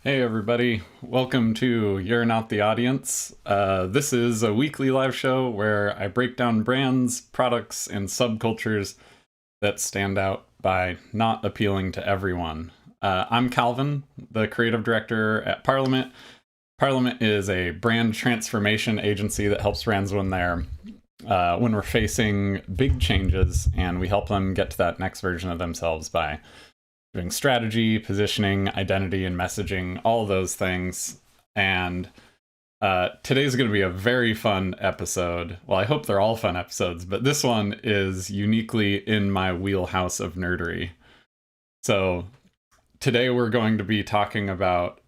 Hey everybody, welcome to You're Not the Audience. This is a weekly live show where I break down brands, products, and subcultures that stand out by not appealing to everyone. I'm Calvin, the creative director at Parliament. Parliament is a brand transformation agency that helps brands when we're facing big changes, and we help them get to that next version of themselves by doing strategy, positioning, identity, and messaging, all those things. And today's going to be a very fun episode. Well, I hope they're all fun episodes, but this one is uniquely in my wheelhouse of nerdery. So today we're going to be talking about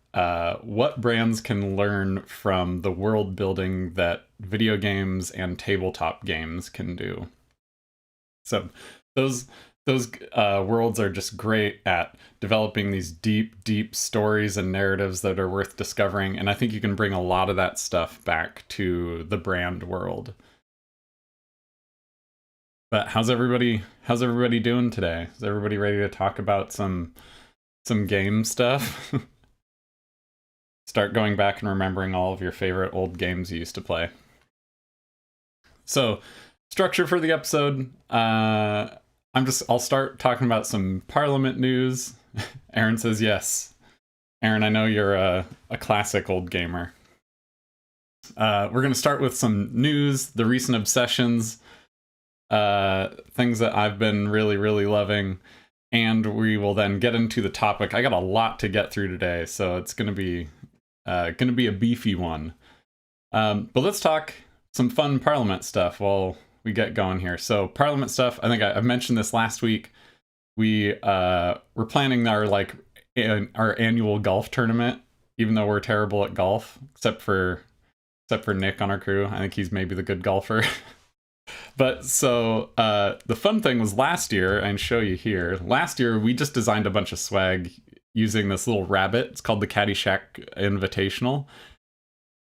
what brands can learn from the world building that video games and tabletop games can do. So those worlds are just great at developing these deep stories and narratives that are worth discovering, and I think you can bring a lot of that stuff back to the brand world. But how's everybody doing today? Is everybody ready to talk about some game stuff? Start going back and remembering all of your favorite old games you used to play. So, structure for the episode. I'll start talking about some Parliament news. Aaron says yes. Aaron, I know you're a classic old gamer. We're going to start with some news, the recent obsessions, things that I've been really loving, and we will then get into the topic. I got a lot to get through today, so it's going to be a beefy one. But let's talk some fun Parliament stuff while we get going here. So Parliament stuff, I think I mentioned this last week. We're planning our annual golf tournament, even though we're terrible at golf, except for Nick on our crew. I think he's maybe the good golfer. But so the fun thing was last year, I can show you here. Last year we just designed a bunch of swag using this little rabbit. It's called the Caddyshack Invitational.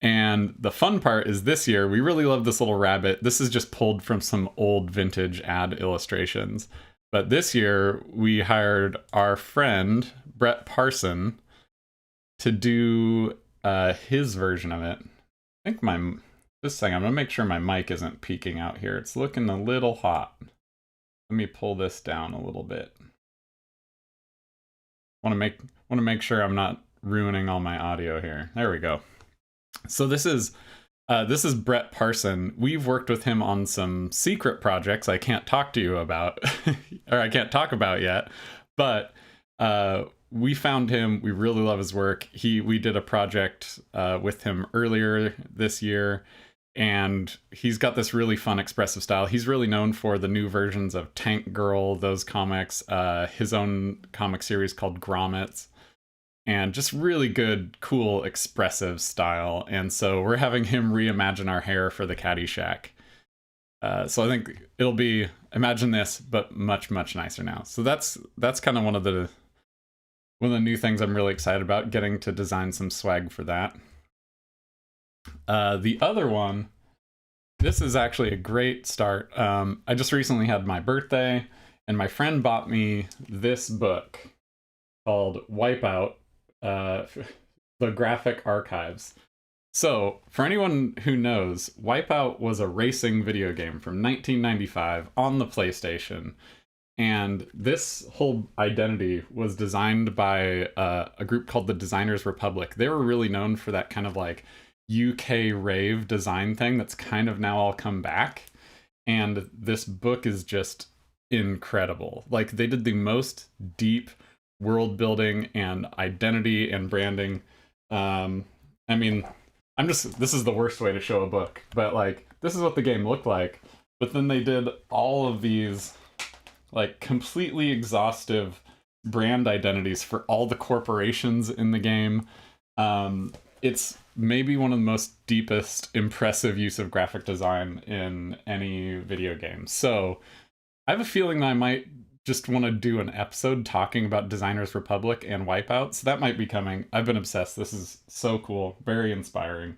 And the fun part is this year, we really love this little rabbit. This is just pulled from some old vintage ad illustrations. But this year, we hired our friend, Brett Parson, to do his version of it. I think I'm going to make sure my mic isn't peeking out here. It's looking a little hot. Let me pull this down a little bit. Want to make sure I'm not ruining all my audio here. There we go. So this is Brett Parson. We've worked with him on some secret projects I can't talk to you about, or I can't talk about yet. But we found him. We really love his work. We did a project with him earlier this year, and he's got this really fun, expressive style. He's really known for the new versions of Tank Girl, those comics, his own comic series called Grommets. And just really good, cool, expressive style. And so we're having him reimagine our hair for the Caddyshack. So I think it'll be, imagine this, but much nicer now. So that's kind of one of the new things I'm really excited about, getting to design some swag for that. The other one, this is actually a great start. I just recently had my birthday, and my friend bought me this book called Wipeout, the Graphic Archives. So, for anyone who knows, Wipeout was a racing video game from 1995 on the PlayStation. And this whole identity was designed by a group called the Designers Republic. They were really known for that kind of like UK rave design thing that's kind of now all come back. And this book is just incredible. Like, they did the most deep world building and identity and branding. I mean, this is the worst way to show a book, but like, this is what the game looked like. But then they did all of these like completely exhaustive brand identities for all the corporations in the game. It's maybe one of the most deepest, impressive use of graphic design in any video game. So I have a feeling that I might just want to do an episode talking about Designers Republic and Wipeout. So that might be coming. I've been obsessed. This is so cool. Very inspiring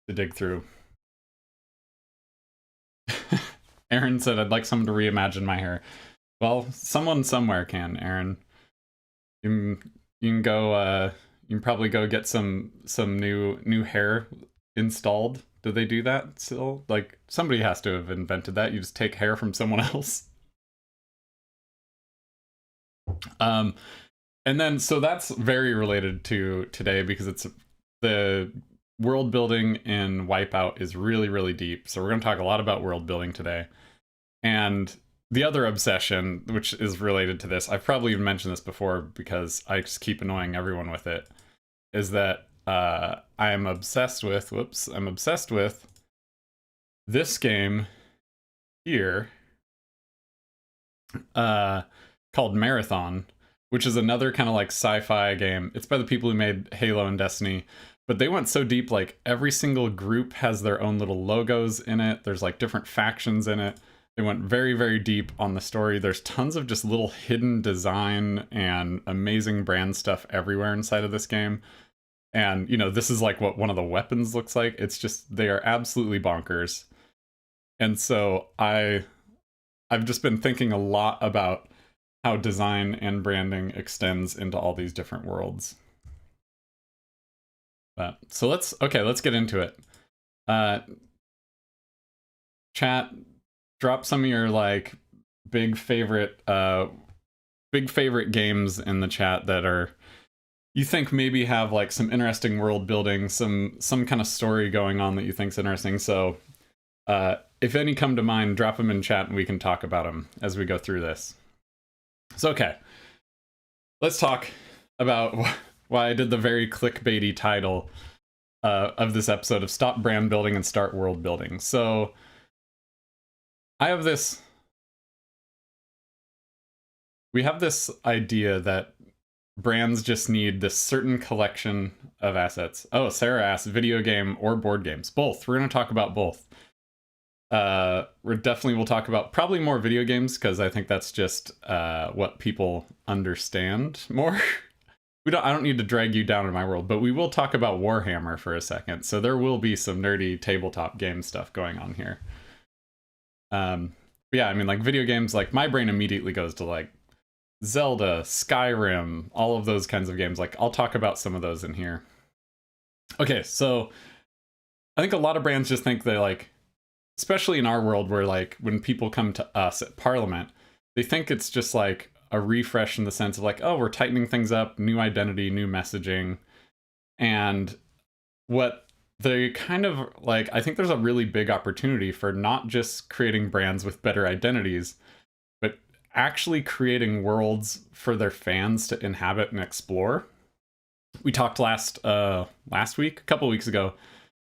to dig through. Aaron said, I'd like someone to reimagine my hair. Well, someone somewhere can, Aaron. You can go You can probably go get some new hair installed. Do they do that still? Like, somebody has to have invented that. You just take hair from someone else. And then, so that's very related to today because it's the world building in Wipeout is really, really deep. So we're going to talk a lot about world building today. And the other obsession, which is related to this, I've probably even mentioned this before because I just keep annoying everyone with it, is that I'm obsessed with, I'm obsessed with this game here called Marathon, which is another kind of like sci-fi game. It's by the people who made Halo and Destiny, but they went so deep, like every single group has their own little logos in it. There's like different factions in it. They went very, very deep on the story. There's tons of just little hidden design and amazing brand stuff everywhere inside of this game. And, you know, this is like what one of the weapons looks like. It's just, they are absolutely bonkers. And so I've just been thinking a lot about how design and branding extends into all these different worlds. So let's get into it. Chat, drop some of your like big favorite games in the chat that are you think maybe have like some interesting world building, some kind of story going on that you think's interesting. So if any come to mind, drop them in chat and we can talk about them as we go through this. So okay, let's talk about why I did the very clickbaity title of this episode of Stop Brand Building and Start World Building. So we have this idea that brands just need this certain collection of assets. Oh, Sarah asked video game or board games. Both. We're going to talk about both. We'll talk about probably more video games because I think that's just what people understand more. I don't need to drag you down in my world, but we will talk about Warhammer for a second. So there will be some nerdy tabletop game stuff going on here. Yeah, I mean, like video games, like my brain immediately goes to like Zelda, Skyrim, all of those kinds of games. Like I'll talk about some of those in here. Okay, so I think a lot of brands just think they like, especially in our world where like when people come to us at Parliament, they think it's just like a refresh in the sense of like, oh, we're tightening things up, new identity, new messaging. And what they kind of like, I think there's a really big opportunity for not just creating brands with better identities, but actually creating worlds for their fans to inhabit and explore. We talked last week, a couple weeks ago,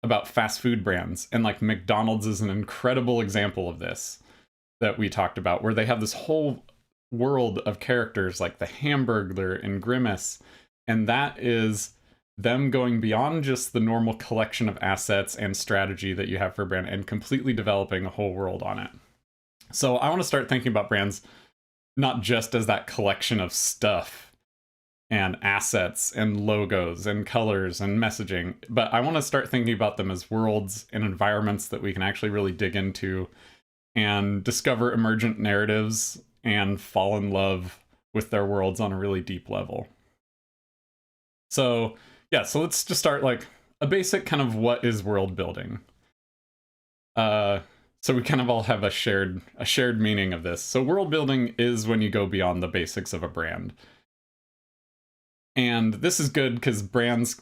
about fast food brands, and like McDonald's is an incredible example of this that we talked about, where they have this whole world of characters like the Hamburglar and Grimace, and that is them going beyond just the normal collection of assets and strategy that you have for a brand and completely developing a whole world on it. So I want to start thinking about brands not just as that collection of stuff and assets and logos and colors and messaging, but I want to start thinking about them as worlds and environments that we can actually really dig into and discover emergent narratives and fall in love with their worlds on a really deep level. So yeah, so let's just start like a basic kind of what is world building. So we kind of all have a shared meaning of this. So world building is when you go beyond the basics of a brand. And this is good because brands,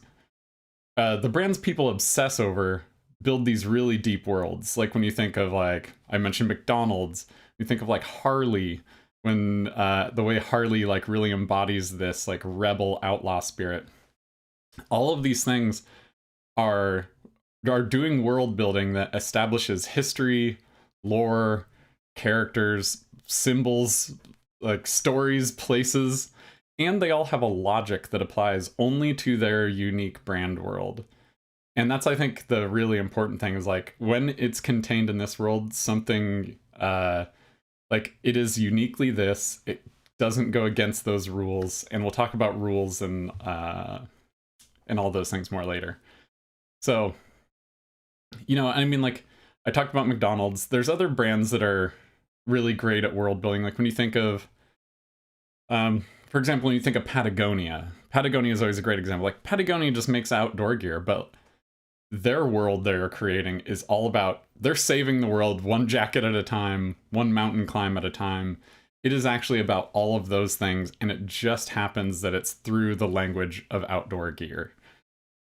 the brands people obsess over build these really deep worlds. Like when you think of like, I mentioned McDonald's, you think of like Harley, when the way Harley like really embodies this like rebel outlaw spirit. All of these things are doing world building that establishes history, lore, characters, symbols, like stories, places, and they all have a logic that applies only to their unique brand world. And that's, I think, the really important thing is like when it's contained in this world, something like it is uniquely this, it doesn't go against those rules. And we'll talk about rules and all those things more later. So, you know, I mean, like I talked about McDonald's. There's other brands that are really great at world building. Like when you think of, for example, when you think of Patagonia is always a great example. Like, Patagonia just makes outdoor gear, but their world they're creating is all about, they're saving the world one jacket at a time, one mountain climb at a time. It is actually about all of those things, and it just happens that it's through the language of outdoor gear.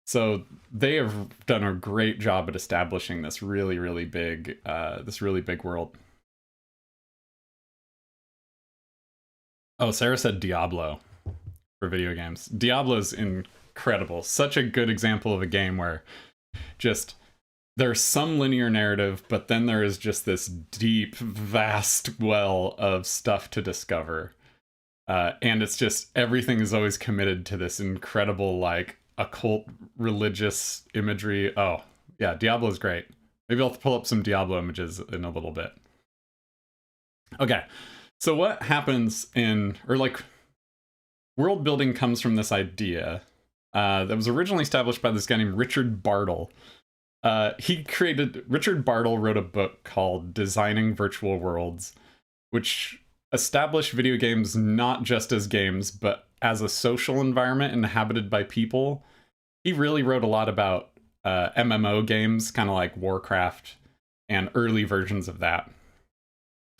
So they have done a great job at establishing this really big world. Oh, Sarah said Diablo for video games. Diablo's incredible. Such a good example of a game where just there's some linear narrative, but then there is just this deep, vast well of stuff to discover. And it's just, everything is always committed to this incredible, like, occult religious imagery. Oh, yeah, Diablo's great. Maybe I'll pull up some Diablo images in a little bit. Okay, so what happens world building comes from this idea that was originally established by this guy named Richard Bartle. Richard Bartle wrote a book called Designing Virtual Worlds, which established video games not just as games, but as a social environment inhabited by people. He really wrote a lot about MMO games, kind of like Warcraft and early versions of that.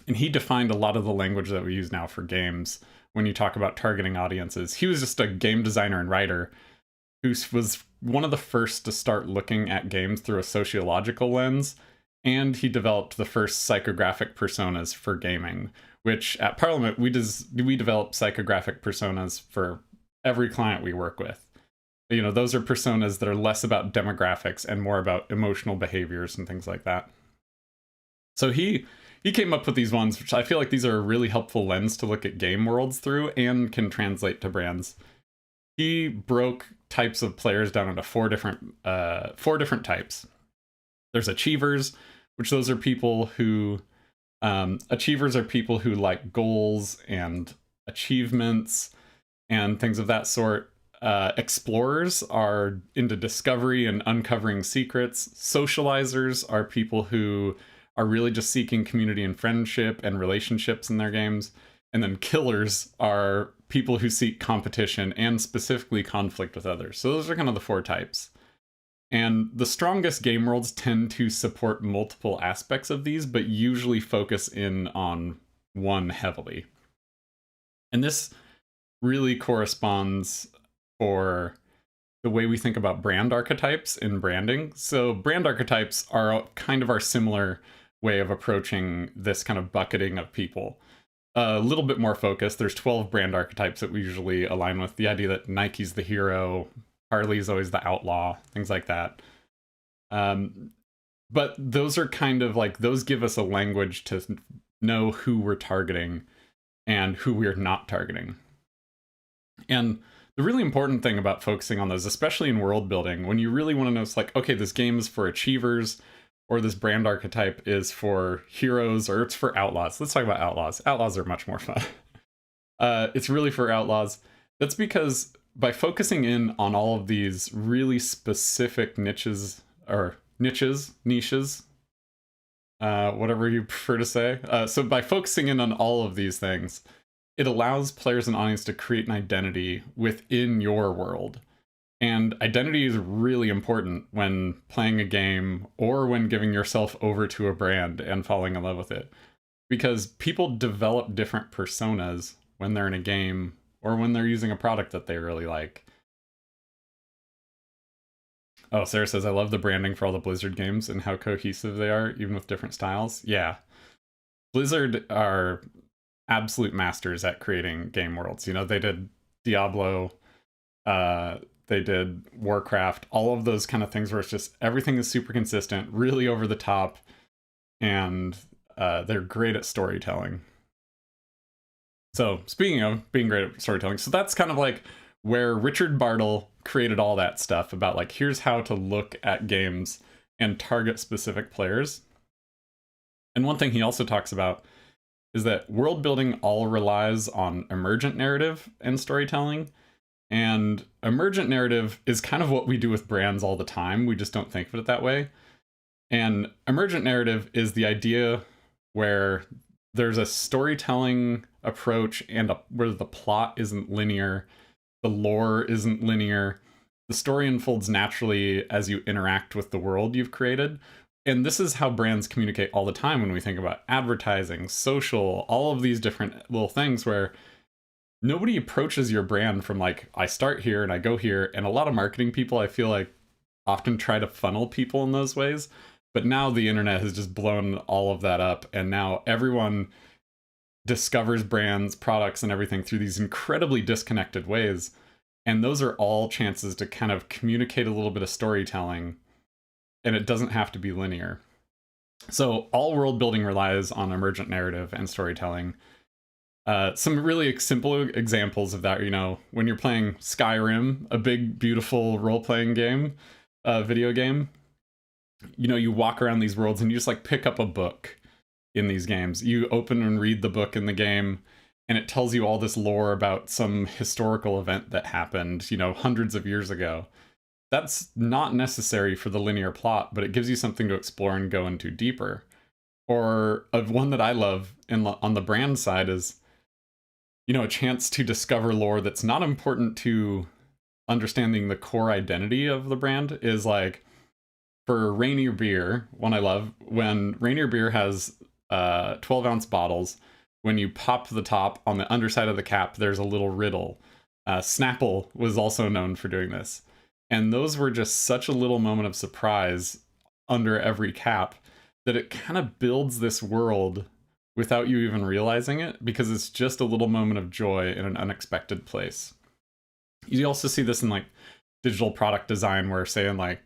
And he defined a lot of the language that we use now for games when you talk about targeting audiences. He was just a game designer and writer who was one of the first to start looking at games through a sociological lens, and he developed the first psychographic personas for gaming, which at Parliament we develop psychographic personas for every client we work with. You know, those are personas that are less about demographics and more about emotional behaviors and things like that. So he came up with these ones, which I feel like these are a really helpful lens to look at game worlds through and can translate to brands. He broke types of players down into four different types. There's achievers, which those are people who achievers are people who like goals and achievements and things of that sort. Explorers are into discovery and uncovering secrets. Socializers are people who are really just seeking community and friendship and relationships in their games. And then killers are people who seek competition and specifically conflict with others. So those are kind of the four types. And the strongest game worlds tend to support multiple aspects of these, but usually focus in on one heavily. And this really corresponds for the way we think about brand archetypes in branding. So brand archetypes are kind of our similar way of approaching this kind of bucketing of people. A little bit more focused. There's 12 brand archetypes that we usually align with. The idea that Nike's the hero, Harley's always the outlaw, things like that. But those are kind of like, those give us a language to know who we're targeting and who we're not targeting. And the really important thing about focusing on those, especially in world building, when you really want to know, it's like, okay, this game is for achievers, or this brand archetype is for heroes, or it's for outlaws. Let's talk about outlaws. Outlaws are much more fun. It's really for outlaws. That's because by focusing in on all of these really specific niches, whatever you prefer to say. So by focusing in on all of these things, it allows players and audience to create an identity within your world. And identity is really important when playing a game or when giving yourself over to a brand and falling in love with it. Because people develop different personas when they're in a game or when they're using a product that they really like. Oh, Sarah says, I love the branding for all the Blizzard games and how cohesive they are, even with different styles. Yeah. Blizzard are absolute masters at creating game worlds. You know, they did Diablo, they did Warcraft, all of those kind of things where it's just everything is super consistent, really over the top, and they're great at storytelling. So speaking of being great at storytelling, so that's kind of like where Richard Bartle created all that stuff about like, here's how to look at games and target specific players. And one thing he also talks about is that world building all relies on emergent narrative and storytelling. And emergent narrative is kind of what we do with brands all the time. We just don't think of it that way. And emergent narrative is the idea where there's a storytelling approach and where the plot isn't linear, the lore isn't linear. The story unfolds naturally as you interact with the world you've created. And this is how brands communicate all the time when we think about advertising, social, all of these different little things where nobody approaches your brand from like, I start here and I go here. And a lot of marketing people, I feel like, often try to funnel people in those ways. But now the internet has just blown all of that up. And now everyone discovers brands, products, and everything through these incredibly disconnected ways. And those are all chances to kind of communicate a little bit of storytelling. And it doesn't have to be linear. So all world building relies on emergent narrative and storytelling. Some really simple examples of that, you know, when you're playing Skyrim, a big, beautiful role-playing game, video game, you know, you walk around these worlds and you just like pick up a book in these games. You open and read the book in the game, and it tells you all this lore about some historical event that happened, you know, hundreds of years ago. That's not necessary for the linear plot, but it gives you something to explore and go into deeper. Or one that I love on the brand side is, you know, a chance to discover lore that's not important to understanding the core identity of the brand. Is like for Rainier Beer, one I love, when Rainier Beer has 12-ounce bottles, when you pop the top, on the underside of the cap, there's a little riddle. Snapple was also known for doing this. And those were just such a little moment of surprise under every cap that it kind of builds this world without you even realizing it, because it's just a little moment of joy in an unexpected place. You also see this in like digital product design, where saying like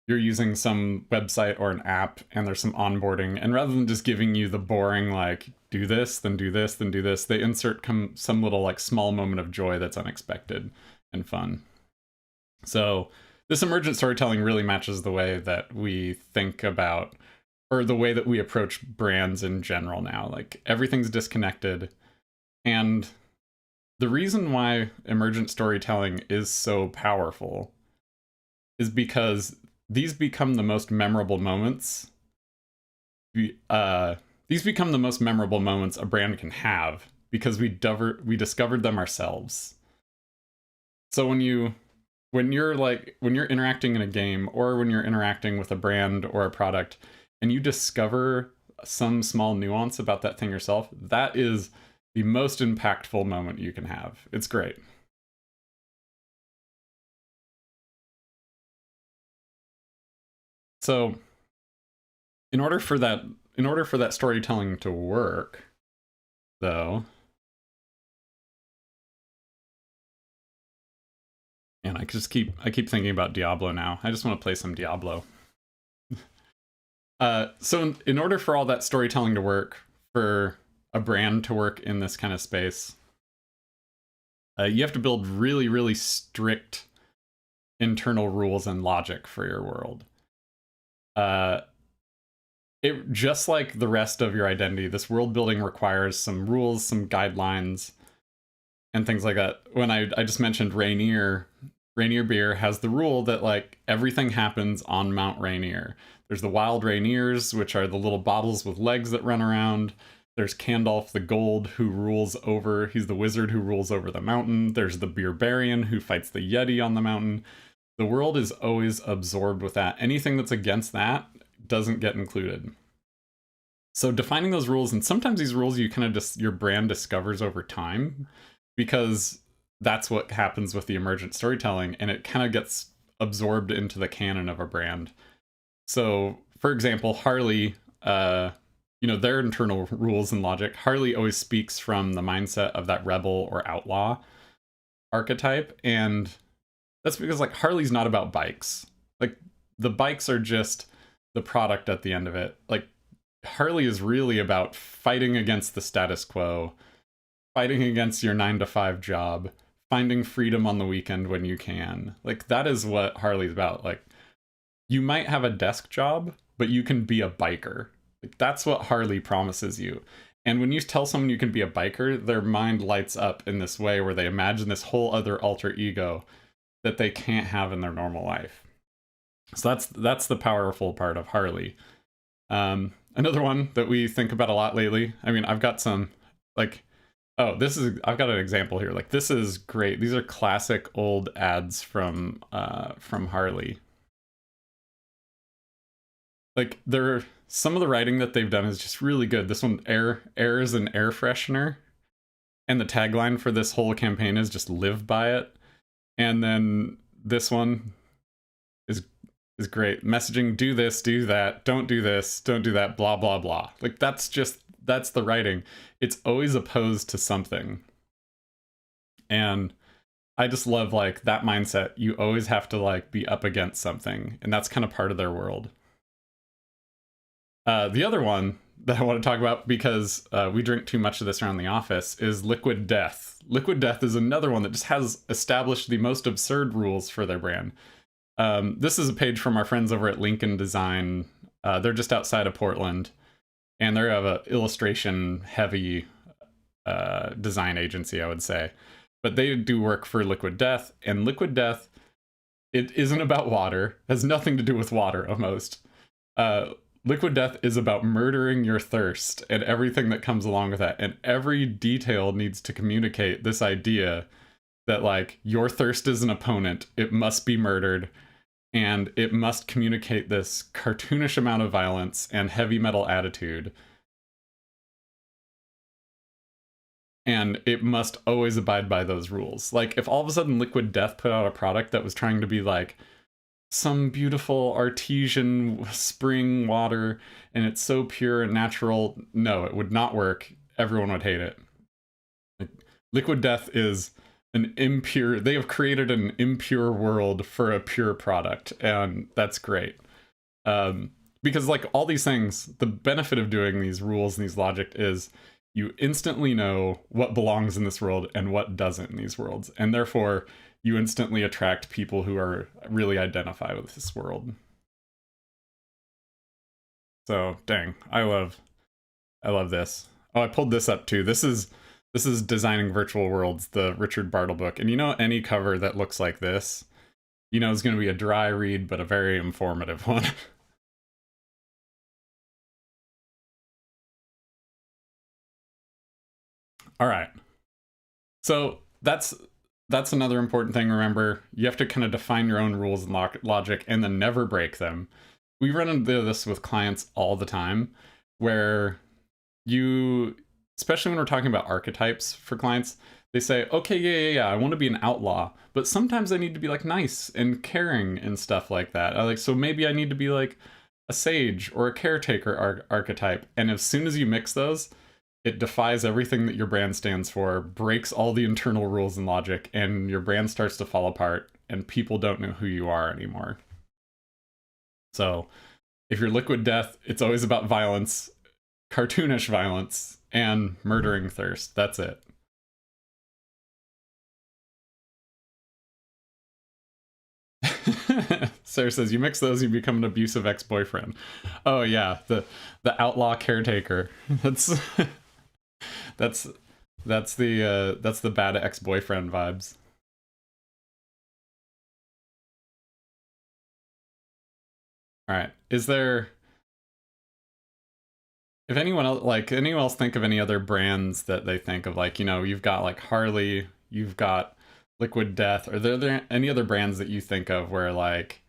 you're using some website or an app and there's some onboarding, and rather than just giving you the boring like do this, then do this, then do this, they insert some little like small moment of joy that's unexpected and fun. So this emergent storytelling really matches the way that we think about, or the way that we approach brands in general now. Like everything's disconnected. And the reason why emergent storytelling is so powerful is because these become the most memorable moments. These become the most memorable moments a brand can have because we discovered them ourselves. So when you're interacting in a game, or when you're interacting with a brand or a product, and you discover some small nuance about that thing yourself, that is the most impactful moment you can have. It's great. So in order for that storytelling to work, though, and I keep thinking about Diablo now. I just want to play some Diablo. So in order for all that storytelling to work, for a brand to work in this kind of space, you have to build really, really strict internal rules and logic for your world. It just like the rest of your identity, this world building requires some rules, some guidelines, and things like that. When I just mentioned Rainier Beer has the rule that like everything happens on Mount Rainier. There's the wild Rainiers, which are the little bottles with legs that run around. There's Candolph the Gold, he's the wizard who rules over the mountain. There's the Beerbarian, who fights the Yeti on the mountain. The world is always absorbed with that. Anything that's against that doesn't get included. So defining those rules, and sometimes these rules you kind of just, your brand discovers over time, because that's what happens with the emergent storytelling, and it kind of gets absorbed into the canon of a brand. So, for example, Harley, their internal rules and logic, Harley always speaks from the mindset of that rebel or outlaw archetype, and that's because like Harley's not about bikes. Like the bikes are just the product at the end of it. Like Harley is really about fighting against the status quo, fighting against your 9-to-5 job, finding freedom on the weekend when you can. Like that is what Harley's about. Like you might have a desk job, but you can be a biker. Like that's what Harley promises you. And when you tell someone you can be a biker, their mind lights up in this way where they imagine this whole other alter ego that they can't have in their normal life. So that's the powerful part of Harley. Another one that we think about a lot lately, I mean, I've got some, like, Oh, I've got an example here. Like, this is great. These are classic old ads from Harley. Like, some of the writing that they've done is just really good. This one, air is an air freshener, and the tagline for this whole campaign is just live by it. And then this one is great. Messaging, do this, do that, don't do this, don't do that, blah blah blah. Like, that's the writing. It's always opposed to something. And I just love, like, that mindset. You always have to, like, be up against something, and that's kind of part of their world. The other one that I want to talk about, because we drink too much of this around the office, is Liquid Death. Liquid Death is another one that just has established the most absurd rules for their brand. This is a page from our friends over at Lincoln Design. They're just outside of Portland, and they're of an illustration-heavy design agency, I would say. But they do work for Liquid Death, and Liquid Death, it isn't about water. It has nothing to do with water, almost. Liquid Death is about murdering your thirst and everything that comes along with that. And every detail needs to communicate this idea that, like, your thirst is an opponent. It must be murdered. And it must communicate this cartoonish amount of violence and heavy metal attitude. And it must always abide by those rules. Like, if all of a sudden Liquid Death put out a product that was trying to be like some beautiful artesian spring water and it's so pure and natural, no, it would not work. Everyone would hate it. Like, Liquid Death is an impure, they have created an impure world for a pure product, and that's great. Because, like, all these things, the benefit of doing these rules and these logic is you instantly know what belongs in this world and what doesn't in these worlds, and therefore you instantly attract people who are really identify with this world. So, dang, I love this. Oh, I pulled this up too. This is Designing Virtual Worlds, the Richard Bartle book. And you know, any cover that looks like this, you know, is going to be a dry read, but a very informative one. All right. So that's another important thing. Remember, you have to kind of define your own rules and logic and then never break them. We run into this with clients all the time, where especially when we're talking about archetypes for clients, they say, okay, yeah, I want to be an outlaw, but sometimes I need to be, like, nice and caring and stuff like that. So maybe I need to be like a sage or a caretaker archetype. And as soon as you mix those, it defies everything that your brand stands for, breaks all the internal rules and logic, and your brand starts to fall apart, and people don't know who you are anymore. So if you're Liquid Death, it's always about violence, cartoonish violence, and murdering thirst. That's it. Sarah says, you mix those, you become an abusive ex-boyfriend. Oh yeah, the outlaw caretaker. That's the bad ex-boyfriend vibes. All right. If anyone else think of any other brands that they think of, like, you know, you've got like Harley, you've got Liquid Death, are there any other brands that you think of where like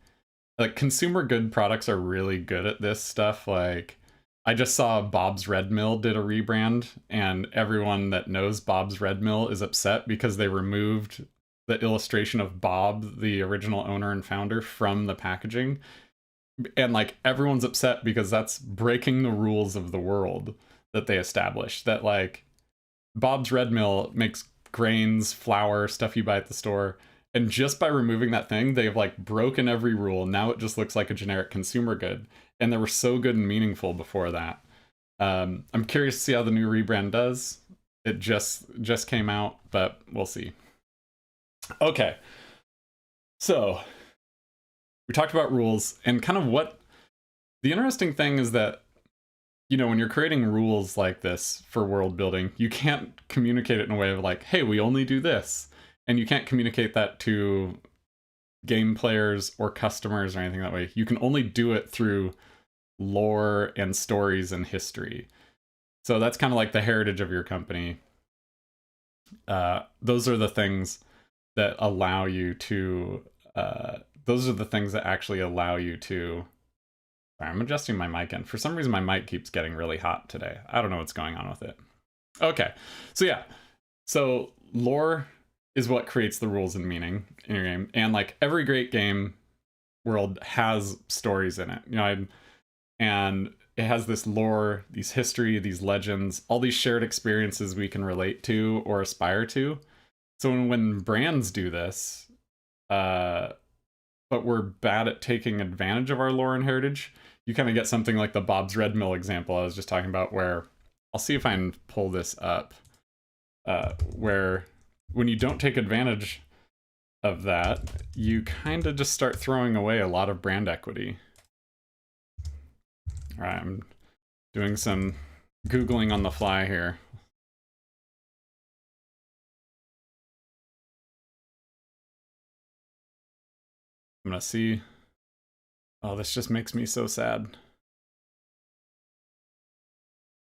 consumer good products are really good at this stuff? Like, I just saw Bob's Red Mill did a rebrand, and everyone that knows Bob's Red Mill is upset because they removed the illustration of Bob, the original owner and founder, from the packaging. And, like, everyone's upset because that's breaking the rules of the world that they established. That, like, Bob's Red Mill makes grains, flour, stuff you buy at the store, and just by removing that thing, they've, like, broken every rule. Now it just looks like a generic consumer good. And they were so good and meaningful before that. I'm curious to see how the new rebrand does. It just came out, but we'll see. Okay. So we talked about rules, and kind of what the interesting thing is that, you know, when you're creating rules like this for world building, you can't communicate it in a way of like, hey, we only do this. And you can't communicate that to game players or customers or anything that way. You can only do it through lore and stories and history. So that's kind of like the heritage of your company. those are the things that allow you to those are the things that actually allow you to. Sorry, I'm adjusting my mic in. For some reason my mic keeps getting really hot today. I don't know what's going on with it. Okay, so yeah, so lore is what creates the rules and meaning in your game, and like every great game world has stories in it, you know, and it has this lore, these history, these legends, all these shared experiences we can relate to or aspire to. So when brands do this, but we're bad at taking advantage of our lore and heritage, you kind of get something like the Bob's Red Mill example I was just talking about, where I'll see if I can pull this up, where when you don't take advantage of that, you kind of just start throwing away a lot of brand equity. All right, I'm doing some Googling on the fly here. I'm gonna see. Oh, this just makes me so sad.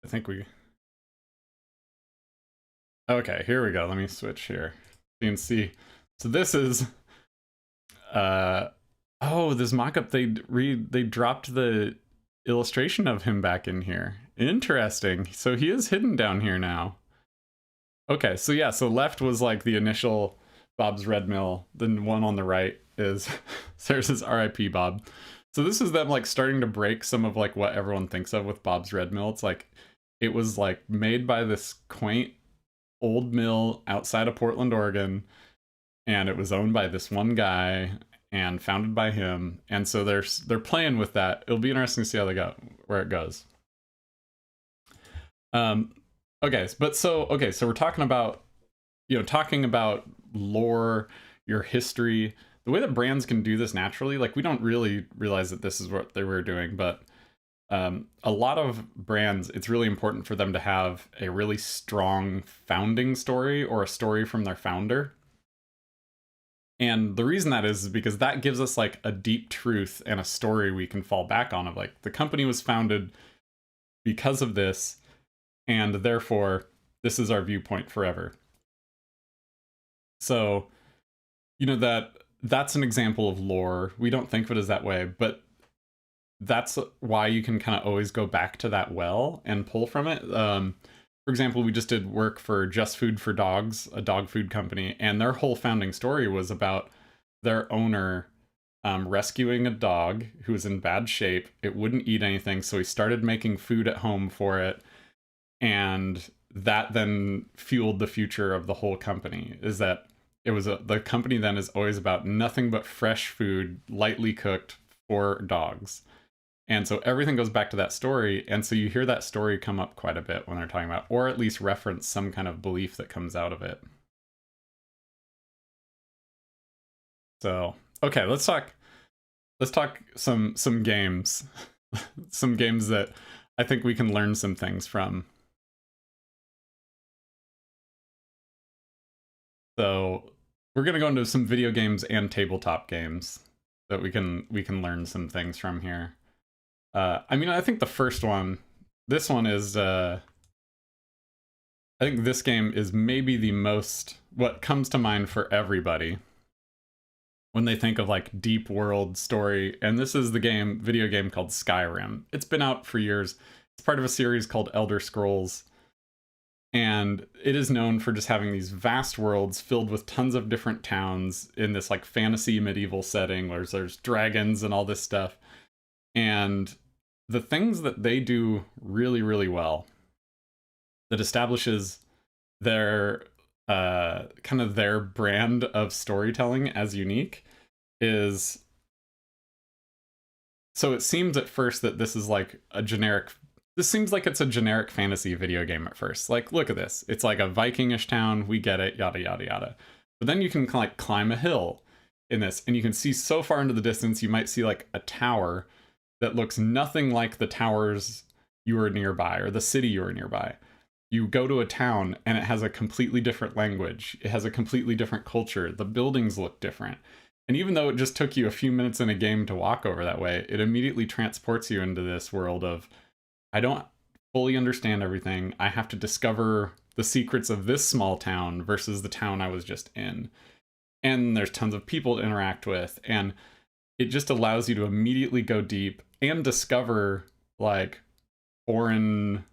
I think we... Okay, here we go. Let me switch here. You can see. So this is... Oh, this mockup, they dropped the illustration of him back in here. Interesting. So he is hidden down here now. Okay, so yeah, so left was like the initial Bob's Red Mill. The one on the right is there's his RIP Bob. So this is them like starting to break some of like what everyone thinks of with Bob's Red Mill. It's like it was like made by this quaint old mill outside of Portland, Oregon, and it was owned by this one guy and founded by him. And so they're playing with that. It'll be interesting to see how they go, where it goes. Okay, so we're talking about, you know, talking about lore, your history, the way that brands can do this naturally. Like, we don't really realize that this is what they were doing, but a lot of brands, it's really important for them to have a really strong founding story or a story from their founder. And the reason that is because that gives us like a deep truth and a story we can fall back on of like, the company was founded because of this, and therefore this is our viewpoint forever. So, you know, that's an example of lore. We don't think of it as that way, but that's why you can kind of always go back to that well and pull from it. For example, we just did work for Just Food for Dogs, a dog food company, and their whole founding story was about their owner rescuing a dog who was in bad shape. It wouldn't eat anything, so he started making food at home for it, and that then fueled the future of the whole company. Is that it was the company then is always about nothing but fresh food, lightly cooked for dogs. And so everything goes back to that story. And so you hear that story come up quite a bit when they're talking about, or at least reference some kind of belief that comes out of it. So, okay, let's talk some games. Some games that I think we can learn some things from. So we're going to go into some video games and tabletop games that we can learn some things from here. I mean, I think the first one, this one is, I think this game is maybe the most, what comes to mind for everybody when they think of like deep world story. And this is the video game called Skyrim. It's been out for years. It's part of a series called Elder Scrolls. And it is known for just having these vast worlds filled with tons of different towns in this like fantasy medieval setting where there's dragons and all this stuff. And the things that they do really, really well that establishes their kind of their brand of storytelling as unique is, so it seems at first that this is like this seems like it's a generic fantasy video game at first. Like, look at this. It's like a Vikingish town. We get it, yada, yada, yada. But then you can like climb a hill in this, and you can see so far into the distance, you might see like a tower that looks nothing like the towers you were nearby or the city you were nearby. You go to a town and it has a completely different language. It has a completely different culture. The buildings look different. And even though it just took you a few minutes in a game to walk over that way, it immediately transports you into this world of, I don't fully understand everything. I have to discover the secrets of this small town versus the town I was just in. And there's tons of people to interact with, and it just allows you to immediately go deep and discover like foreign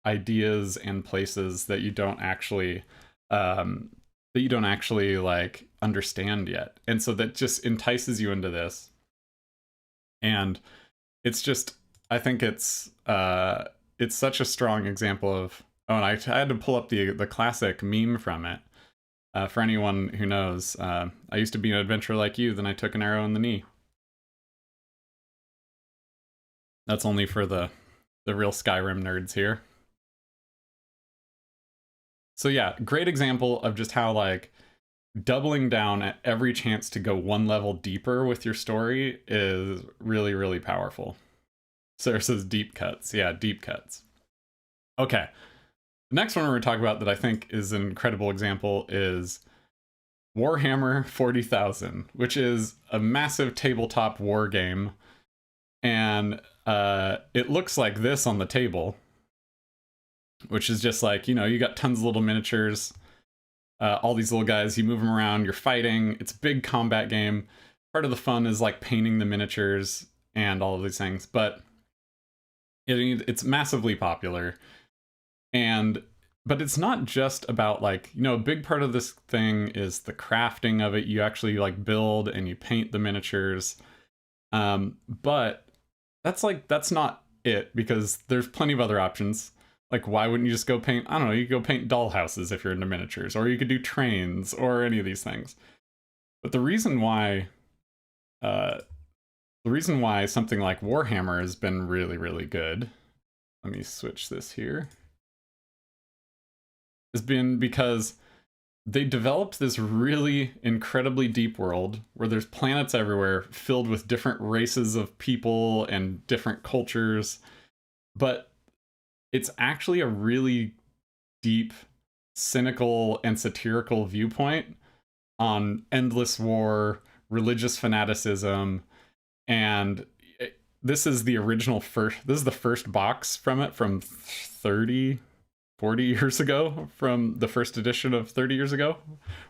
ideas and places that you don't actually like understand yet. And so that just entices you into this. And it's just, I think it's such a strong example of, oh, and I had to pull up the classic meme from it. For anyone who knows, I used to be an adventurer like you, then I took an arrow in the knee. That's only for the real Skyrim nerds here. So yeah, great example of just how like doubling down at every chance to go one level deeper with your story is really, really powerful. Sarah says deep cuts. Yeah, deep cuts. Okay. The next one we're going to talk about that I think is an incredible example is Warhammer 40,000, which is a massive tabletop war game. And it looks like this on the table, which is just like, you know, you got tons of little miniatures, all these little guys, you move them around, you're fighting. It's a big combat game. Part of the fun is like painting the miniatures and all of these things, but it's massively popular. But it's not just about like, you know, a big part of this thing is the crafting of it. You actually like build and you paint the miniatures. But that's not it, because there's plenty of other options. Like, why wouldn't you just go paint, I don't know, you could go paint dollhouses if you're into miniatures, or you could do trains or any of these things. But the reason why something like Warhammer has been really, really good, let me switch this here, has been because they developed this really incredibly deep world where there's planets everywhere filled with different races of people and different cultures. But it's actually a really deep, cynical, and satirical viewpoint on endless war, religious fanaticism, and this is the first box from it from 40 years ago, from the first edition of 30 years ago,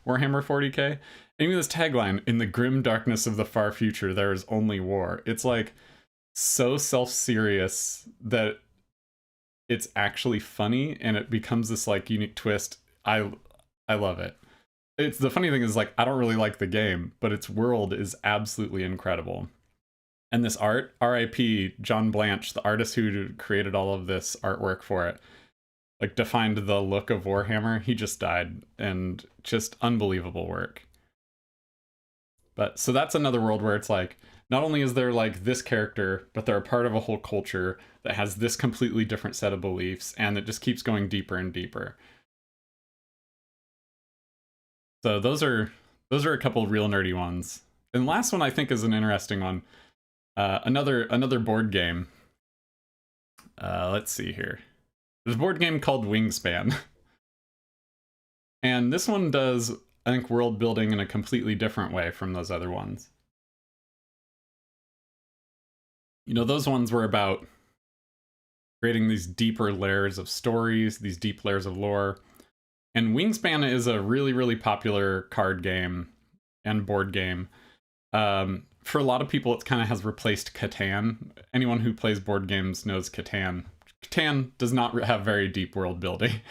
Warhammer 40k. And even this tagline, in the grim darkness of the far future, there is only war. It's like so self-serious that it's actually funny, and it becomes this like unique twist. I love it. It's the funny thing is, like, I don't really like the game, but its world is absolutely incredible. And this art, R.I.P. John Blanche, the artist who created all of this artwork for it, like defined the look of Warhammer. He just died, and just unbelievable work. But so that's another world where it's like, not only is there like this character, but they're a part of a whole culture that has this completely different set of beliefs, and it just keeps going deeper and deeper. So those are a couple of real nerdy ones. And the last one I think is an interesting one. Another board game. Let's see here. There's a board game called Wingspan. And this one does, I think, world building in a completely different way from those other ones. You know, those ones were about creating these deeper layers of stories, these deep layers of lore. And Wingspan is a really, really popular card game and board game. For a lot of people, it kind of has replaced Catan. Anyone who plays board games knows Catan. Catan does not have very deep world building.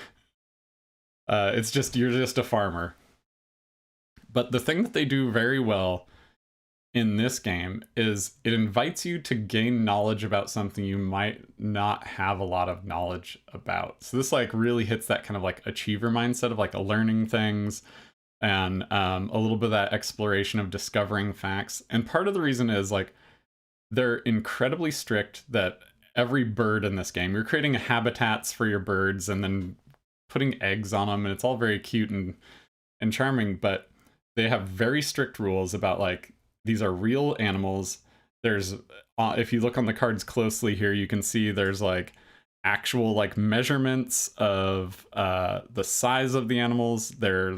It's just, you're just a farmer. But the thing that they do very well in this game is it invites you to gain knowledge about something you might not have a lot of knowledge about. So this like really hits that kind of like achiever mindset of like learning things, and a little bit of that exploration of discovering facts. And part of the reason is like they're incredibly strict that every bird in this game, you're creating habitats for your birds and then putting eggs on them, and it's all very cute and charming, but they have very strict rules about like, these are real animals. There's, if you look on the cards closely here, you can see there's like actual like measurements of the size of the animals. They're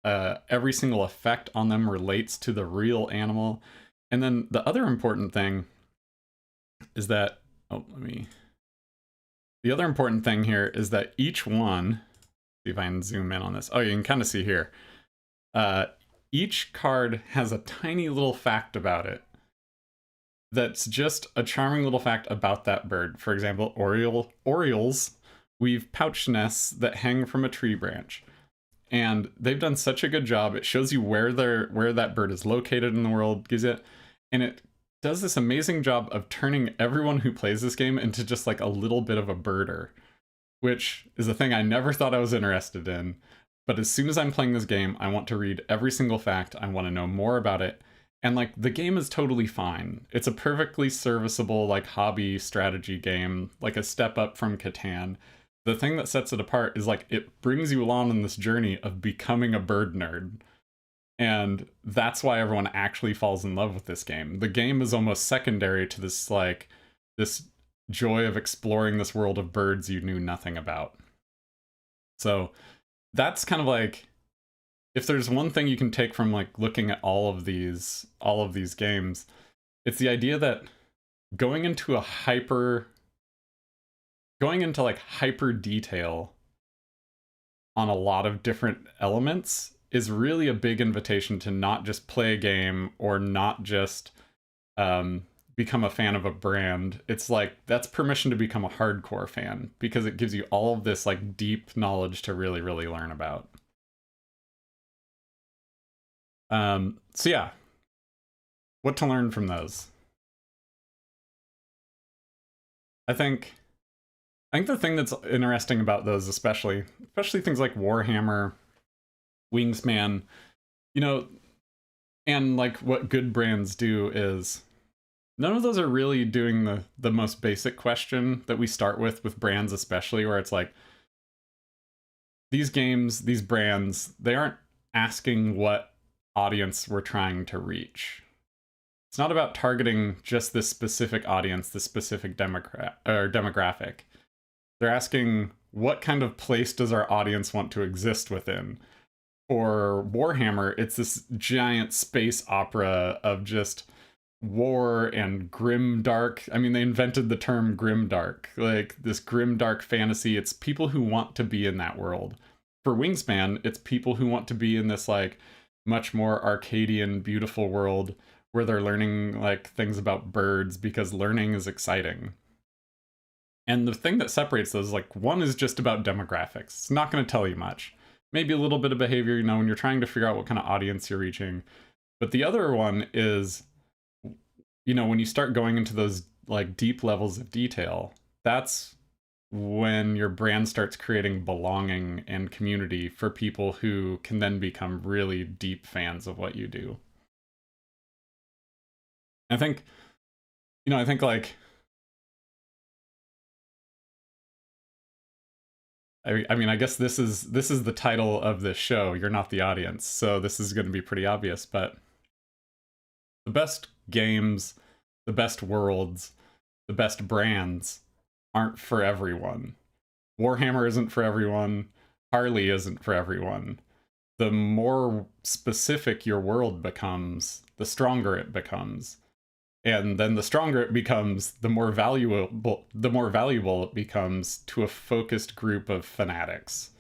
every single effect on them relates to the real animal. And then the other important thing is that, oh, let me The other important thing here is that each one, see if I can zoom in on this. Oh, you can kind of see here. Each card has a tiny little fact about it. That's just a charming little fact about that bird. For example, orioles weave pouch nests that hang from a tree branch. And they've done such a good job. It shows you where that bird is located in the world, gives it, and it does this amazing job of turning everyone who plays this game into just like a little bit of a birder, which is a thing I never thought I was interested in. But as soon as I'm playing this game, I want to read every single fact. I want to know more about it. And like the game is totally fine. It's a perfectly serviceable like hobby strategy game, like a step up from Catan. The thing that sets it apart is like it brings you along on this journey of becoming a bird nerd. And that's why everyone actually falls in love with this game. The game is almost secondary to this like this joy of exploring this world of birds you knew nothing about. So that's kind of like, if there's one thing you can take from like looking at all of these games, it's the idea that going into like hyper detail on a lot of different elements is really a big invitation to not just play a game or not just become a fan of a brand. It's like that's permission to become a hardcore fan, because it gives you all of this like deep knowledge to really, really learn about. So yeah, what to learn from those? I think the thing that's interesting about those, especially things like Warhammer, Wingspan, you know, and like what good brands do is none of those are really doing the most basic question that we start with brands, especially, where it's like these games, these brands, they aren't asking what audience we're trying to reach. It's not about targeting just this specific audience, this specific demographic. They're asking, what kind of place does our audience want to exist within? For Warhammer, it's this giant space opera of just war and grim dark. I mean, they invented the term grim dark, like this grim dark fantasy. It's people who want to be in that world. For Wingspan, it's people who want to be in this like much more Arcadian, beautiful world where they're learning like things about birds because learning is exciting. And the thing that separates those, like, one is just about demographics. It's not going to tell you much. Maybe a little bit of behavior, you know, when you're trying to figure out what kind of audience you're reaching. But the other one is, you know, when you start going into those like deep levels of detail, that's when your brand starts creating belonging and community for people who can then become really deep fans of what you do. I think, you know, like, I mean, I guess this is the title of this show. You're not the audience, so this is going to be pretty obvious. But the best games, the best worlds, the best brands aren't for everyone. Warhammer isn't for everyone. Harley isn't for everyone. The more specific your world becomes, the stronger it becomes. And then the stronger it becomes, the more valuable it becomes to a focused group of fanatics.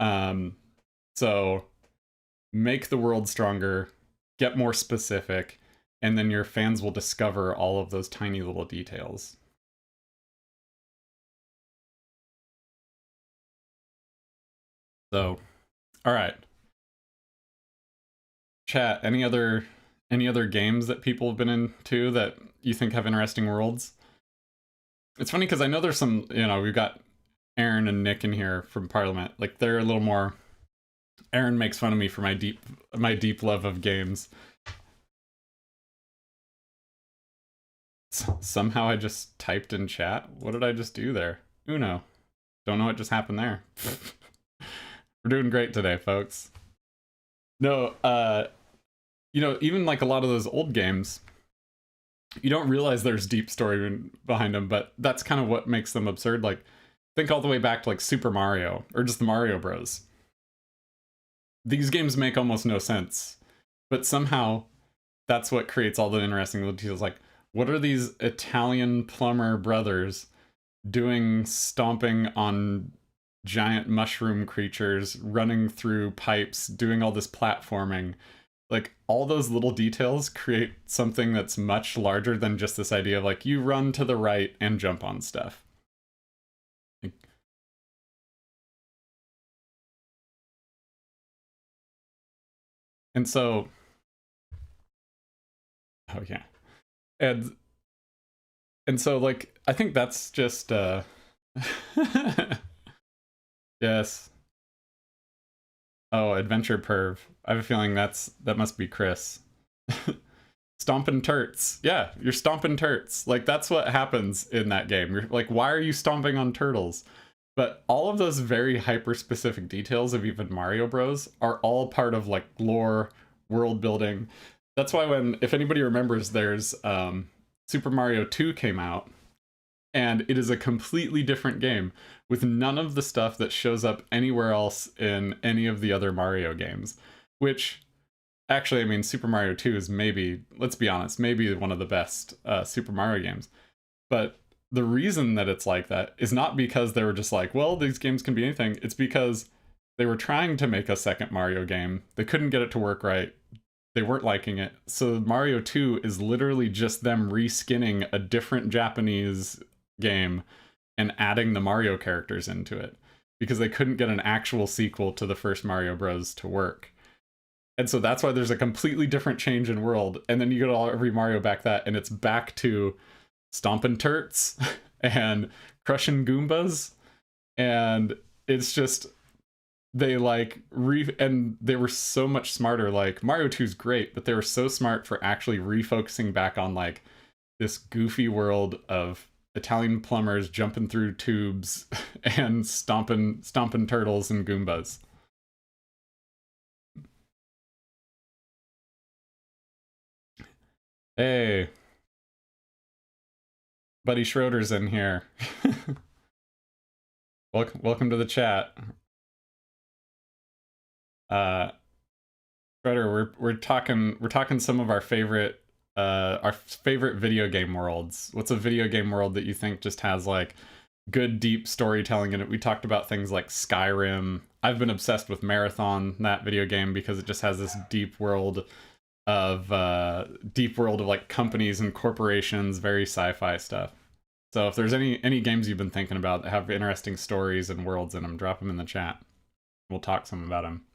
So make the world stronger, get more specific, and then your fans will discover all of those tiny little details. So, all right. Chat, any other games that people have been into that you think have interesting worlds? It's funny because I know there's some, you know, we've got Aaron and Nick in here from Parliament. Like, they're a little more... Aaron makes fun of me for my deep love of games. Somehow I just typed in chat. What did I just do there? Uno. Don't know what just happened there. We're doing great today, folks. No, you know, even like a lot of those old games, you don't realize there's deep story behind them, but that's kind of what makes them absurd. Like, think all the way back to like Super Mario or just the Mario Bros. These games make almost no sense, but somehow that's what creates all the interesting little details. Like, what are these Italian plumber brothers doing stomping on giant mushroom creatures, running through pipes, doing all this platforming. Like, all those little details create something that's much larger than just this idea of, like, you run to the right and jump on stuff. Like, and so, oh yeah. And so, like, I think that's just, yes. Oh, Adventure Perv. I have a feeling that must be Chris. Stomping turts. Yeah, you're stomping turts. Like, that's what happens in that game. You're like, why are you stomping on turtles? But all of those very hyper-specific details of even Mario Bros. Are all part of, like, lore, world building. That's why if anybody remembers, there's Super Mario 2 came out, and it is a completely different game with none of the stuff that shows up anywhere else in any of the other Mario games, which actually, I mean, Super Mario 2 is maybe, let's be honest, maybe one of the best Super Mario games. But the reason that it's like that is not because they were just like, well, these games can be anything. It's because they were trying to make a second Mario game. They couldn't get it to work right. They weren't liking it. So Mario 2 is literally just them reskinning a different Japanese game and adding the Mario characters into it because they couldn't get an actual sequel to the first Mario Bros. To work. And so that's why there's a completely different change in world. And then you go to every Mario back that, and it's back to stomping turts and crushing Goombas. And it's just, they like, and they were so much smarter. Like, Mario 2 is great, but they were so smart for actually refocusing back on like this goofy world of Italian plumbers jumping through tubes and stomping turtles and Goombas. Hey, Buddy Schroeder's in here. welcome to the chat. Schroeder, we're talking some of our favorite video game worlds. What's a video game world that you think just has like good deep storytelling in it? We talked about things like Skyrim. I've been obsessed with Marathon, that video game, because it just has this deep world of like companies and corporations, very sci-fi stuff. So if there's any games you've been thinking about that have interesting stories and worlds in them, drop them in the chat. We'll talk some about them.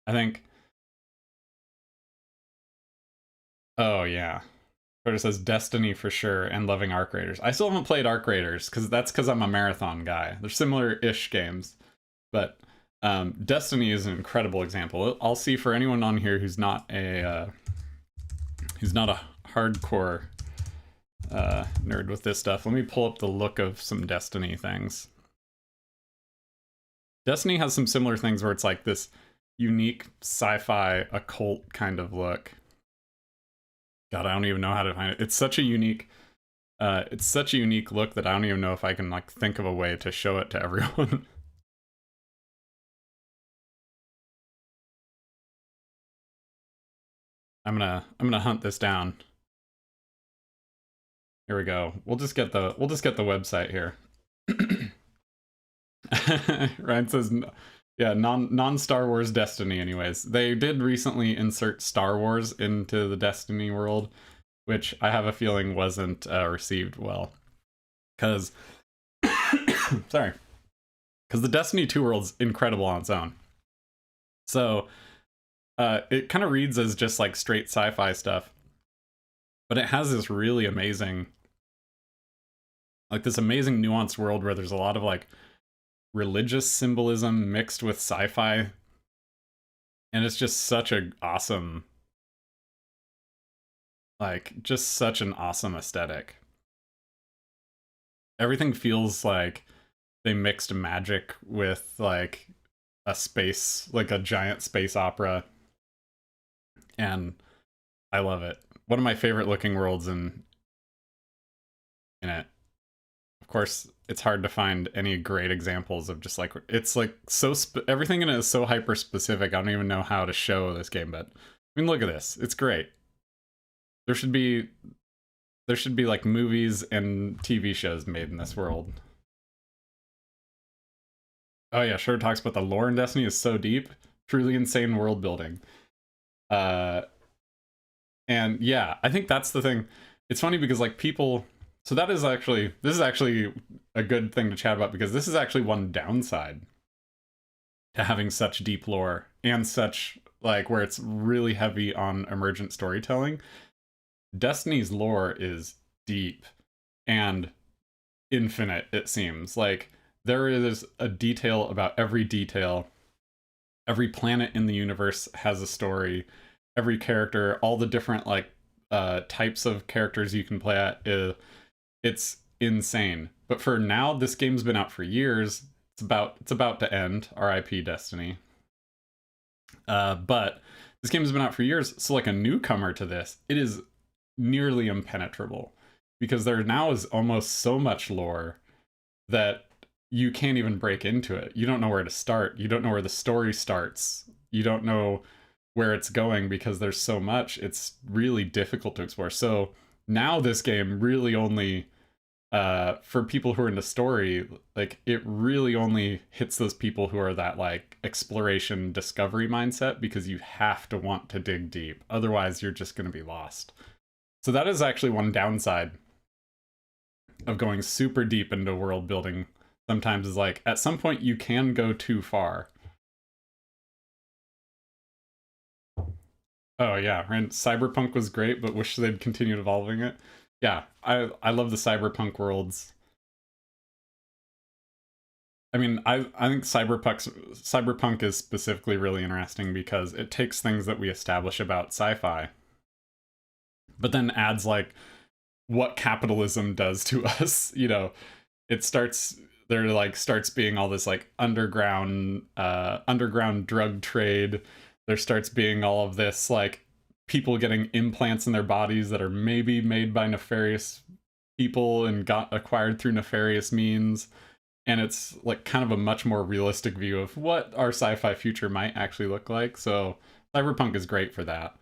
I think. Oh yeah. Twitter says Destiny for sure, and loving Arc Raiders. I still haven't played Arc Raiders because I'm a Marathon guy. They're similar-ish games, but Destiny is an incredible example. I'll see for anyone on here who's not a hardcore nerd with this stuff. Let me pull up the look of some Destiny things. Destiny has some similar things where it's like this unique sci-fi occult kind of look. God, I don't even know how to find it. It's such a unique look that I don't even know if I can like think of a way to show it to everyone. I'm gonna hunt this down. Here we go. We'll just get the website here. Ryan says, yeah, non Star Wars Destiny. Anyways, they did recently insert Star Wars into the Destiny world, which I have a feeling wasn't received well, because sorry, because the Destiny 2 world's incredible on its own. So it kind of reads as just like straight sci-fi stuff, but it has this really amazing, like this amazing nuanced world where there's a lot of like religious symbolism mixed with sci-fi, and it's just such a awesome, like, just such an awesome aesthetic. Everything feels like they mixed magic with like a space, like a giant space opera, and I love it. One of my favorite looking worlds in it. Of course, it's hard to find any great examples of just like, it's like so everything in it is so hyper specific. I don't even know how to show this game, but I mean, look at this. It's great. There should be like movies and TV shows made in this world. Oh yeah, sure talks about the lore in Destiny is so deep, truly insane world building. And yeah, I think that's the thing. It's funny because like people, so this is actually a good thing to chat about, because this is actually one downside to having such deep lore and such like where it's really heavy on emergent storytelling. Destiny's lore is deep and infinite, it seems. Like there is a detail about every detail. Every planet in the universe has a story. Every character, all the different like types of characters you can play at, it's insane. But for now, this game's been out for years. It's about to end. R.I.P. Destiny. But this game has been out for years, so like a newcomer to this, it is nearly impenetrable, because there now is almost so much lore that you can't even break into it. You don't know where to start. You don't know where the story starts. You don't know where it's going because there's so much. It's really difficult to explore. So now this game really only, for people who are into story, like it really only hits those people who are that like exploration discovery mindset, because you have to want to dig deep. Otherwise, you're just going to be lost. So that is actually one downside of going super deep into world building. Sometimes is like, at some point you can go too far. Oh yeah, and Cyberpunk was great, but wish they'd continued evolving it. Yeah, I love the Cyberpunk worlds. I mean, I think Cyberpunk is specifically really interesting because it takes things that we establish about sci-fi, but then adds like what capitalism does to us. You know, it starts being all this like underground drug trade. There starts being all of this like people getting implants in their bodies that are maybe made by nefarious people and got acquired through nefarious means. And it's like kind of a much more realistic view of what our sci-fi future might actually look like. So Cyberpunk is great for that.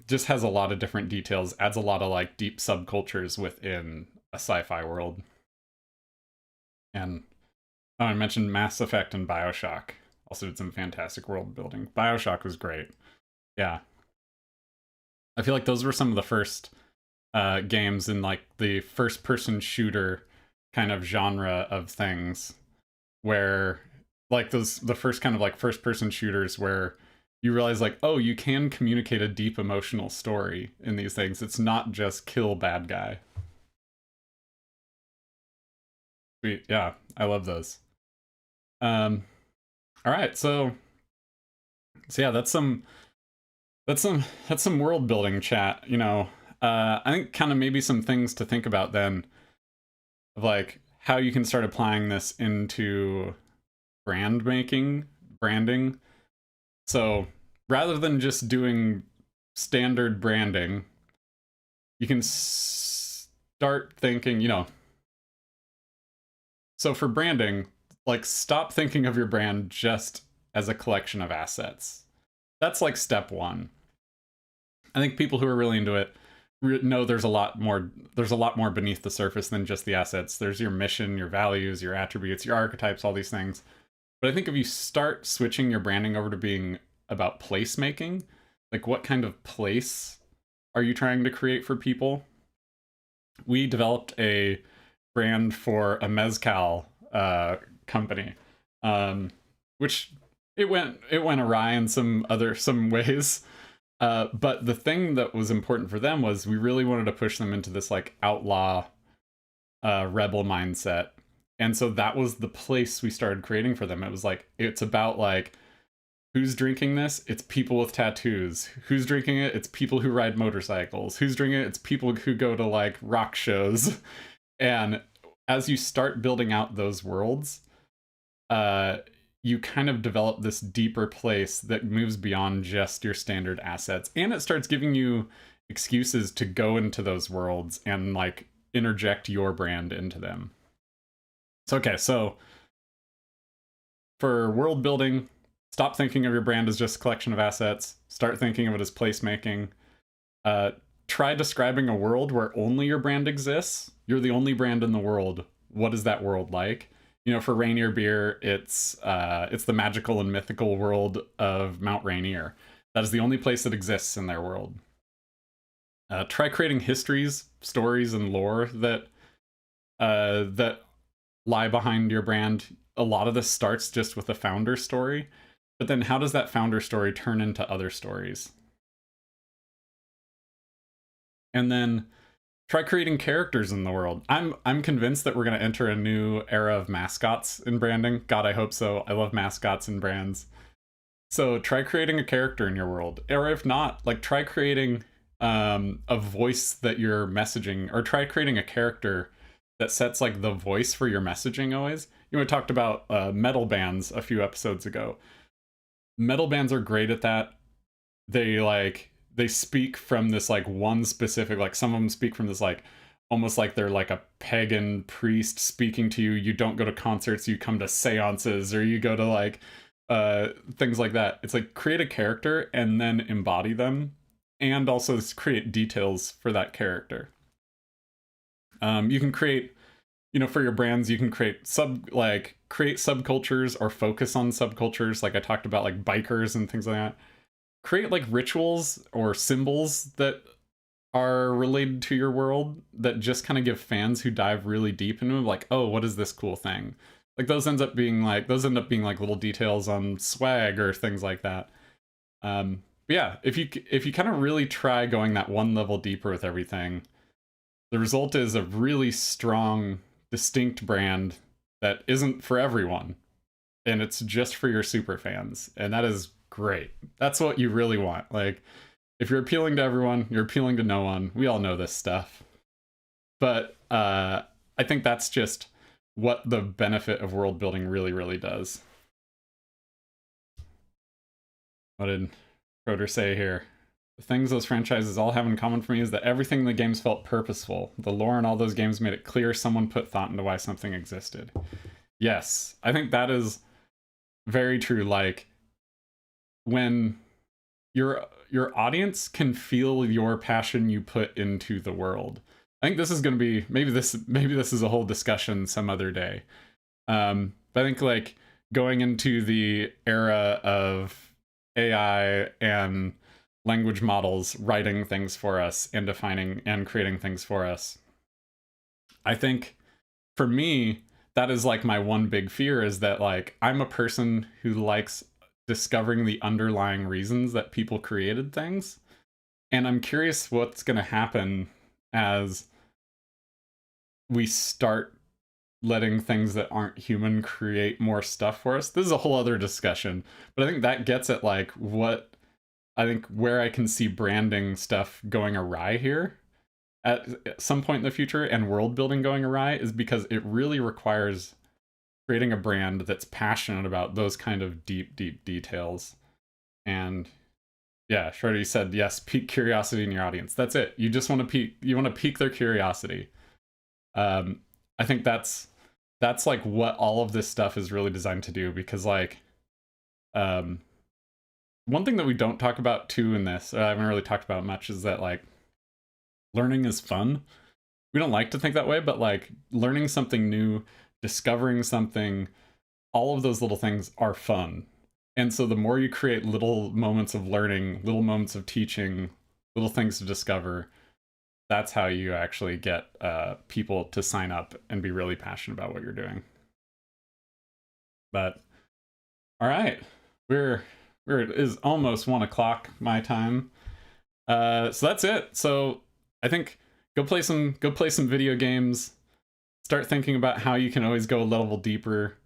Just has a lot of different details, adds a lot of like deep subcultures within a sci-fi world. And I mentioned Mass Effect and BioShock also did some fantastic world building. BioShock was great. Yeah. I feel like those were some of the first games in like the first person shooter kind of genre of things, where like the first kind of like first person shooters where you realize like, oh, you can communicate a deep emotional story in these things. It's not just kill bad guy. Sweet. Yeah, I love those. All right, so yeah, that's some world building chat, you know. I think kind of maybe some things to think about then, of like how you can start applying this into branding. So rather than just doing standard branding, you can start thinking, you know, so for branding, like stop thinking of your brand just as a collection of assets. That's like step one. I think people who are really into it know there's a lot more beneath the surface than just the assets. There's your mission, your values, your attributes, your archetypes, all these things. But I think if you start switching your branding over to being about placemaking, like what kind of place are you trying to create for people? We developed a brand for a mezcal company, which it went awry in some ways. But the thing that was important for them was we really wanted to push them into this like outlaw rebel mindset. And so that was the place we started creating for them. It was like, it's about like, who's drinking this? It's people with tattoos. Who's drinking it? It's people who ride motorcycles. Who's drinking it? It's people who go to like rock shows. And as you start building out those worlds, you kind of develop this deeper place that moves beyond just your standard assets. And it starts giving you excuses to go into those worlds and like interject your brand into them. So, okay, so for world building, Stop thinking of your brand as just a collection of assets. Start thinking of it as placemaking. Try describing a world where only your brand exists. You're the only brand in the world. What is that world like? You know, for Rainier Beer, it's the magical and mythical world of Mount Rainier. That is the only place that exists in their world. Try creating histories, stories, and lore that lie behind your brand. A lot of this starts just with a founder story, but then how does that founder story turn into other stories? And then try creating characters in the world. I'm convinced that we're going to enter a new era of mascots in branding. God, I hope so. I love mascots in brands. So try creating a character in your world. Or if not, like try creating a voice that you're messaging, or try creating a character that sets like the voice for your messaging always. You know, we talked about metal bands a few episodes ago. Metal bands are great at that. They speak from this like one specific, like some of them speak from this like almost like they're like a pagan priest speaking to you. You don't go to concerts, you come to seances, or you go to like things like that. It's like create a character and then embody them, and also create details for that character. You can create, you know, for your brands, you can create subcultures or focus on subcultures. Like I talked about, like bikers and things like that. Create like rituals or symbols that are related to your world that just kind of give fans who dive really deep into it, like, oh, what is this cool thing? Like those end up being like little details on swag or things like that. But yeah, if you kind of really try going that one level deeper with everything, the result is a really strong, distinct brand that isn't for everyone, and it's just for your super fans, and that is great. That's what you really want. Like, if you're appealing to everyone, you're appealing to no one. We all know this stuff. But I think that's just what the benefit of world building really, really does. What did Schroeder say here? The things those franchises all have in common for me is that everything in the games felt purposeful. The lore in all those games made it clear someone put thought into why something existed. Yes, I think that is very true. Like, when your audience can feel your passion you put into the world. I think this is going to be, maybe this is a whole discussion some other day. But I think like going into the era of AI and language models writing things for us and defining and creating things for us, I think for me, that is like my one big fear, is that like I'm a person who likes discovering the underlying reasons that people created things. And I'm curious what's going to happen as we start letting things that aren't human create more stuff for us. This is a whole other discussion, but I think that gets at like what I think where I can see branding stuff going awry here at some point in the future, and world building going awry, is because it really requires creating a brand that's passionate about those kind of deep details. And yeah, Shorty said, yes, pique curiosity in your audience. That's it. You just want to pique their curiosity. I think that's like what all of this stuff is really designed to do, because like one thing that we don't talk about too in this, I haven't really talked about much, is that like learning is fun. We don't like to think that way, but like learning something new, discovering something, all of those little things are fun. And so the more you create little moments of learning, little moments of teaching, little things to discover, that's how you actually get people to sign up and be really passionate about what you're doing. But all right, it is almost 1 o'clock my time. So that's it. So I think go play some video games. Start thinking about how you can always go a level deeper.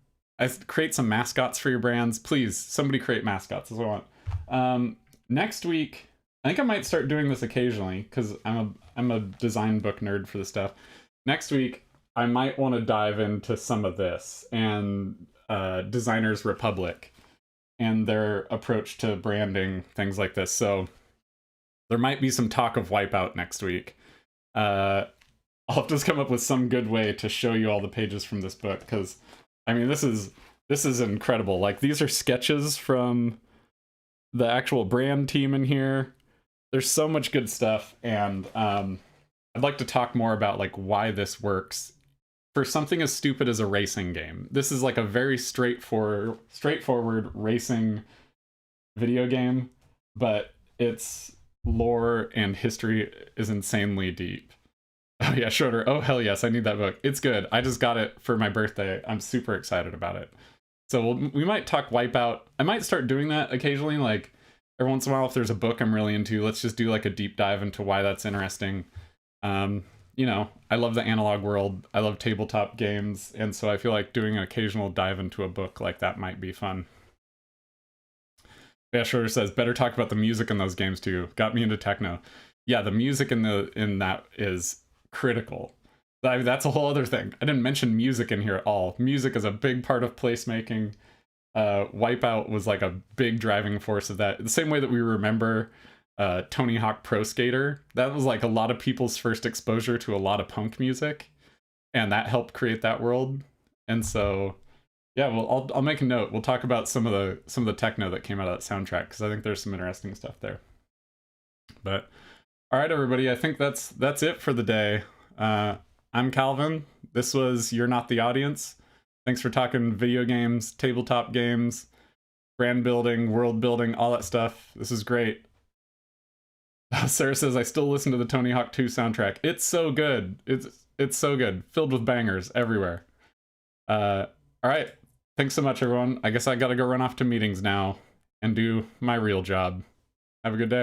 Create some mascots for your brands. Please, somebody create mascots. That's what I want. Next week, I think I might start doing this occasionally, because I'm a design book nerd for this stuff. Next week, I might want to dive into some of this, and Designers Republic and their approach to branding, things like this. So there might be some talk of Wipeout next week. I'll just come up with some good way to show you all the pages from this book, because I mean, this is This is incredible. Like, these are sketches from the actual brand team in here. There's so much good stuff, and I'd like to talk more about like why this works for something as stupid as a racing game. This is like a very straightforward racing video game, but its lore and history is insanely deep. Oh yeah, Schroeder. Oh hell yes, I need that book. It's good. I just got it for my birthday. I'm super excited about it. So we might talk Wipeout. I might start doing that occasionally, like every once in a while if there's a book I'm really into, let's just do like a deep dive into why that's interesting. You know, I love the analog world. I love tabletop games, and so I feel like doing an occasional dive into a book like that might be fun. Yeah, Schroeder says, better talk about the music in those games too. Got me into techno. Yeah, the music in that is critical. That's a whole other thing. I didn't mention music in here at all. Music is a big part of placemaking. Wipeout was like a big driving force of that. The same way that we remember Tony Hawk Pro Skater. That was like a lot of people's first exposure to a lot of punk music, and that helped create that world. And so, yeah, well, I'll make a note. We'll talk about some of the techno that came out of that soundtrack, because I think there's some interesting stuff there. But all right, everybody, I think that's it for the day. I'm Calvin. This was You're Not the Audience. Thanks for talking video games, tabletop games, brand building, world building, all that stuff. This is great. Sarah says, I still listen to the Tony Hawk 2 soundtrack. It's so good. It's so good. Filled with bangers everywhere. All right. Thanks so much, everyone. I guess I gotta go run off to meetings now and do my real job. Have a good day.